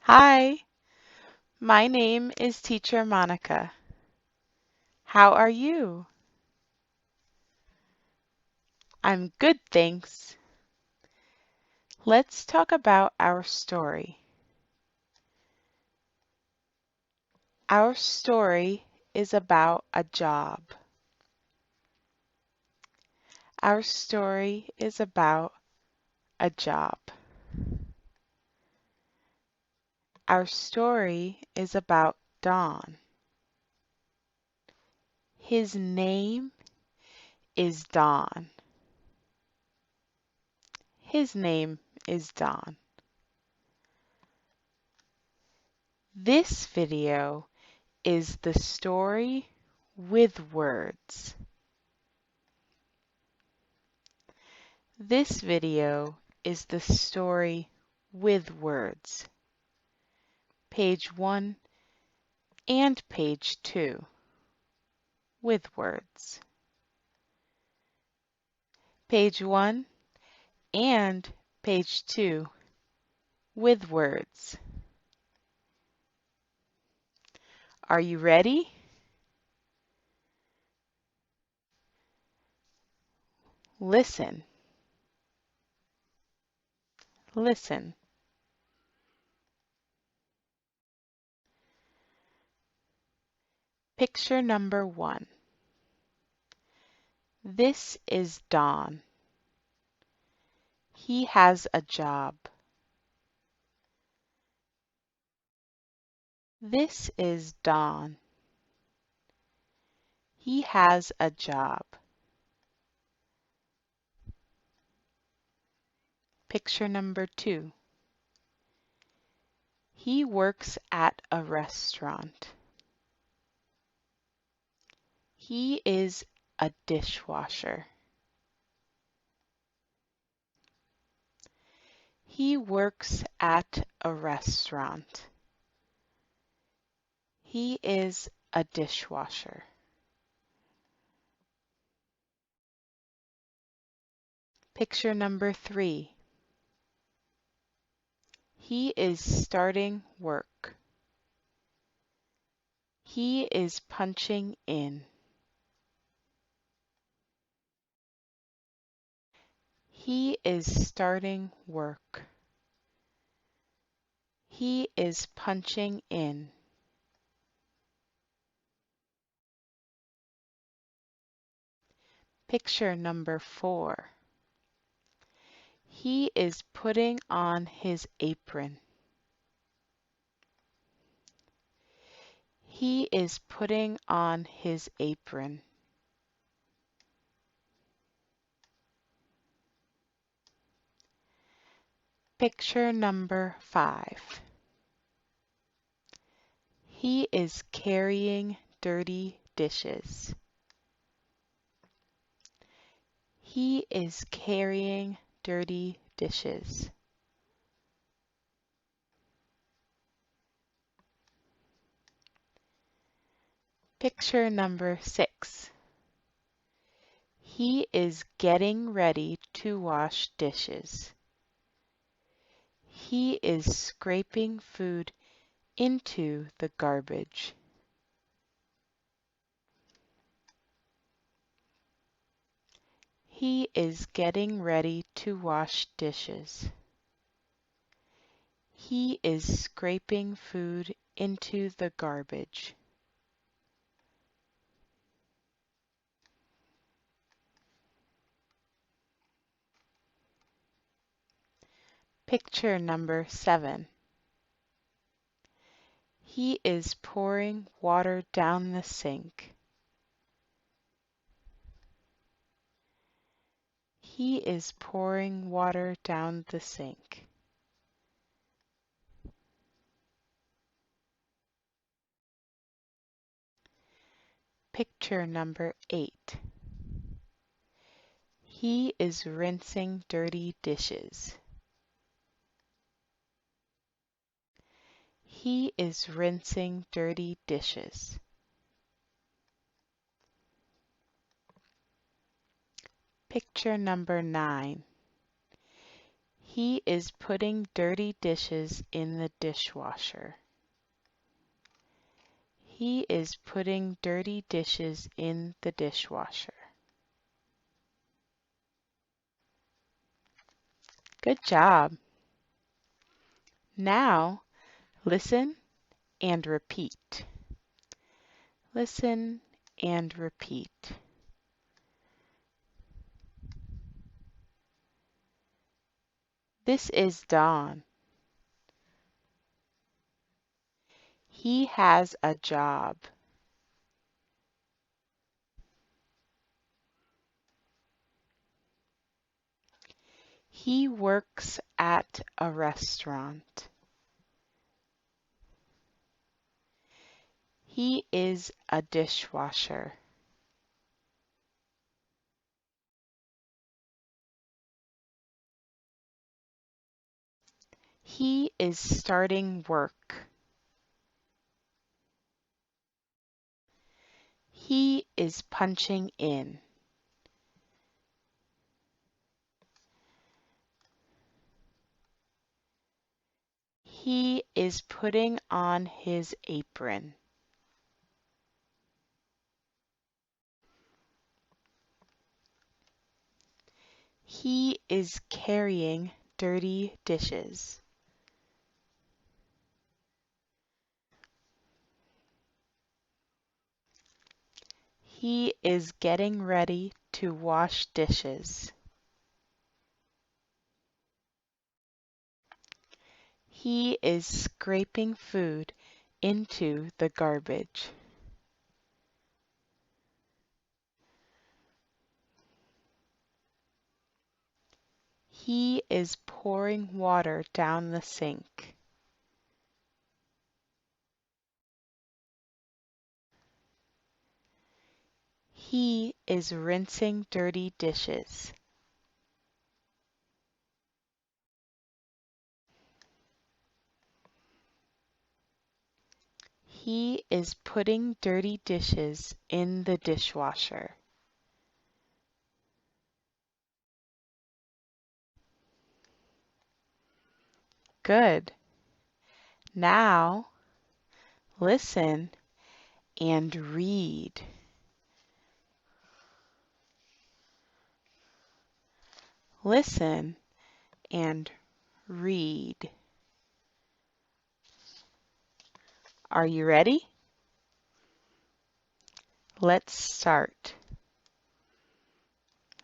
Hi, my name is Teacher Monica. How are you? I'm good, thanks. Let's talk about our story. Our story is about a job. Our story is about a job. Our story is about Don. His name is Don. His name is Don. This video is the story with words. This video is the story with words. Page 1 and page 2 with words. Page 1 and page 2 with words. Are you ready? Listen. Listen. Picture number 1. This is Don. He has a job. This is Don. He has a job. Picture number 2. He works at a restaurant. He is a dishwasher. He works at a restaurant. He is a dishwasher. Picture number 3. He is starting work. He is punching in. He is starting work. He is punching in. Picture number 4. He is putting on his apron. He is putting on his apron. Picture number 5. He is carrying dirty dishes. He is carrying dirty dishes. Picture number 6. He is getting ready to wash dishes. He is scraping food into the garbage. He is getting ready to wash dishes. He is scraping food into the garbage. Picture number 7. He is pouring water down the sink. He is pouring water down the sink. Picture number 8. He is rinsing dirty dishes. He is rinsing dirty dishes. Picture number 9. He is putting dirty dishes in the dishwasher. He is putting dirty dishes in the dishwasher. Good job. Now, listen and repeat. Listen and repeat. This is Don. He has a job. He works at a restaurant. He is a dishwasher. He is starting work. He is punching in. He is putting on his apron. He is carrying dirty dishes. He is getting ready to wash dishes. He is scraping food into the garbage. He is pouring water down the sink. He is rinsing dirty dishes. He is putting dirty dishes in the dishwasher. Good. Now, listen and read. Listen and read. Are you ready? Let's start.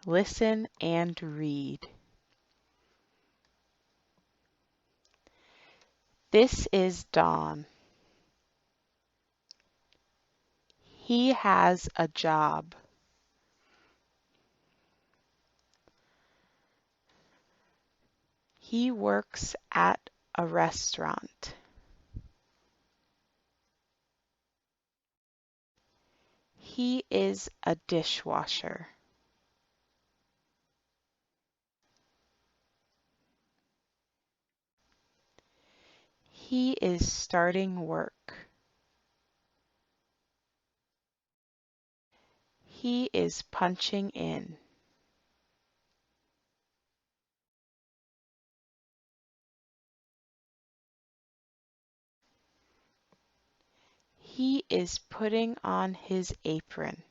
Listen and read. This is Don. He has a job. He works at a restaurant. He is a dishwasher. He is starting work. He is punching in. He is putting on his apron.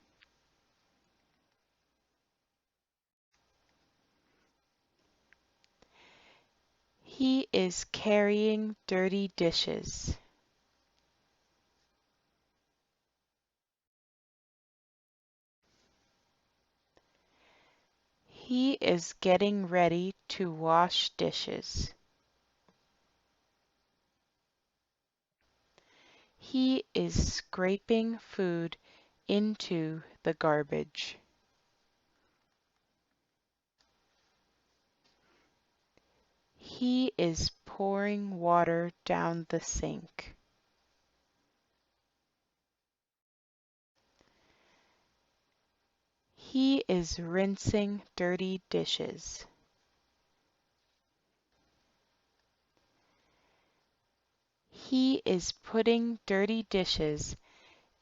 He is carrying dirty dishes. He is getting ready to wash dishes. He is scraping food into the garbage. He is pouring water down the sink. He is rinsing dirty dishes. He is putting dirty dishes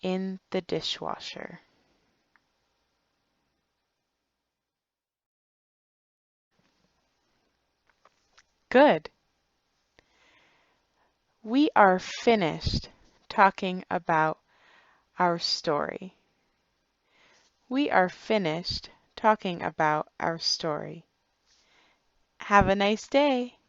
in the dishwasher. Good. We are finished talking about our story. We are finished talking about our story. Have a nice day.